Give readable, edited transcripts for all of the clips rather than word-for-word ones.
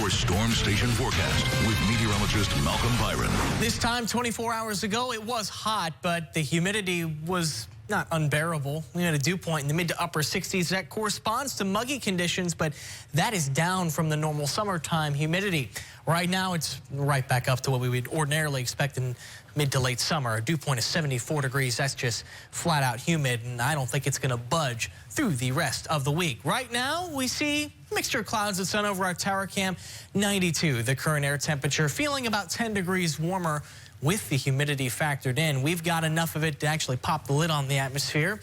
Your storm station forecast with meteorologist Malcolm Byron. This time 24 hours ago, it was hot, but the humidity was not unbearable. We had a dew point in the mid to upper 60s. That corresponds to muggy conditions, but that is down from the normal summertime humidity. Right now, it's right back up to what we would ordinarily expect in mid to late summer. A dew point is 74 degrees. That's just flat out humid, and I don't think it's going to budge through the rest of the week. Right now, we see mixture of clouds and sun over our tower cam. 92, the current air temperature, feeling about 10 degrees warmer with the humidity factored in. We've got enough of it to actually pop the lid on the atmosphere.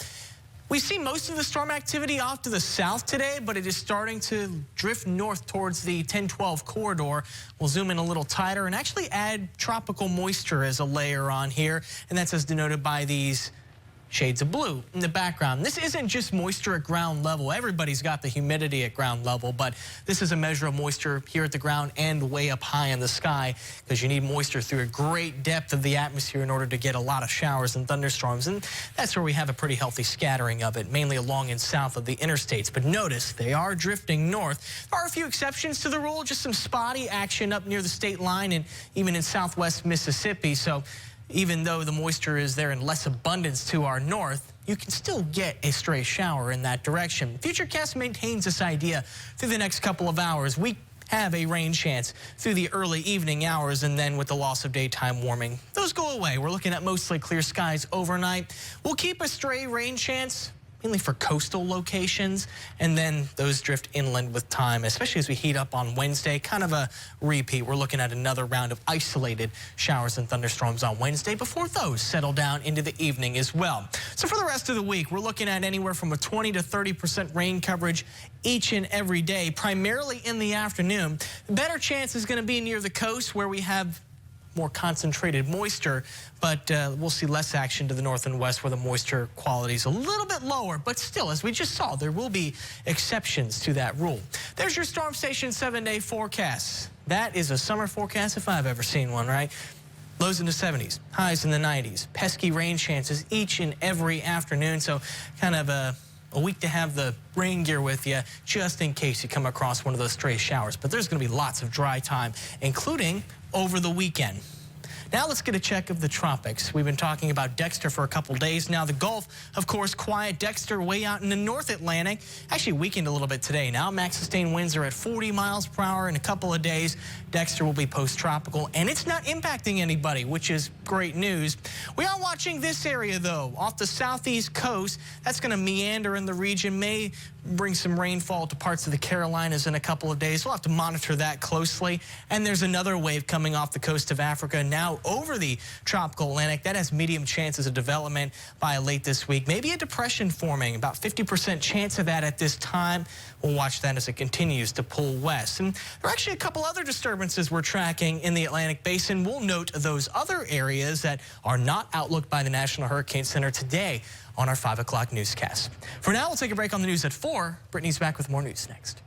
We see most of the storm activity off to the south today, but it is starting to drift north towards the 10-12 corridor. We'll zoom in a little tighter and actually add tropical moisture as a layer on here, and that's as denoted by these shades of blue in the background. This isn't just moisture at ground level. Everybody's got the humidity at ground level, but this is a measure of moisture here at the ground and way up high in the sky, because you need moisture through a great depth of the atmosphere in order to get a lot of showers and thunderstorms. And that's where we have a pretty healthy scattering of it, mainly along and south of the interstates. But notice they are drifting north. There are a few exceptions to the rule, just some spotty action up near the state line and even in southwest Mississippi. So even though the moisture is there in less abundance to our north, you can still get a stray shower in that direction. Futurecast maintains this idea through the next couple of hours. We have a rain chance through the early evening hours, and then with the loss of daytime warming, those go away. We're looking at mostly clear skies overnight. We'll keep a stray rain chance mainly for coastal locations, and then those drift inland with time, especially as we heat up on Wednesday. Kind of a repeat. We're looking at another round of isolated showers and thunderstorms on Wednesday before those settle down into the evening as well. So for the rest of the week, we're looking at anywhere from a 20 to 30% rain coverage each and every day, primarily in the afternoon. The better chance is going to be near the coast where we have more concentrated moisture, but we'll see less action to the north and west where the moisture quality is a little bit lower. But still, as we just saw, there will be exceptions to that rule. There's your Storm Station 7-day forecast. That is a summer forecast if I've ever seen one, right? Lows in the 70s, highs in the 90s. Pesky rain chances each and every afternoon, so kind of a week to have the rain gear with you just in case you come across one of those stray showers. But there's going to be lots of dry time, including over the weekend. Now let's get a check of the tropics. We've been talking about Dexter for a couple days now. The Gulf, of course, quiet. Dexter way out in the North Atlantic. Actually weakened a little bit today. Now max sustained winds are at 40 miles per hour in a couple of days. Dexter will be post-tropical, and it's not impacting anybody, which is great news. We are watching this area, though, off the southeast coast. That's going to meander in the region, may bring some rainfall to parts of the Carolinas in a couple of days. We'll have to monitor that closely. And there's another wave coming off the coast of Africa now over the tropical Atlantic. That has medium chances of development by late this week. Maybe a depression forming, about 50% chance of that at this time. We'll watch that as it continues to pull west. And there are actually a couple other disturbances we're tracking in the Atlantic Basin. We'll note those other areas that are not outlooked by the National Hurricane Center today on our 5 o'clock newscast. For now, we'll take a break on the news at 4. Brittany's back with more news next.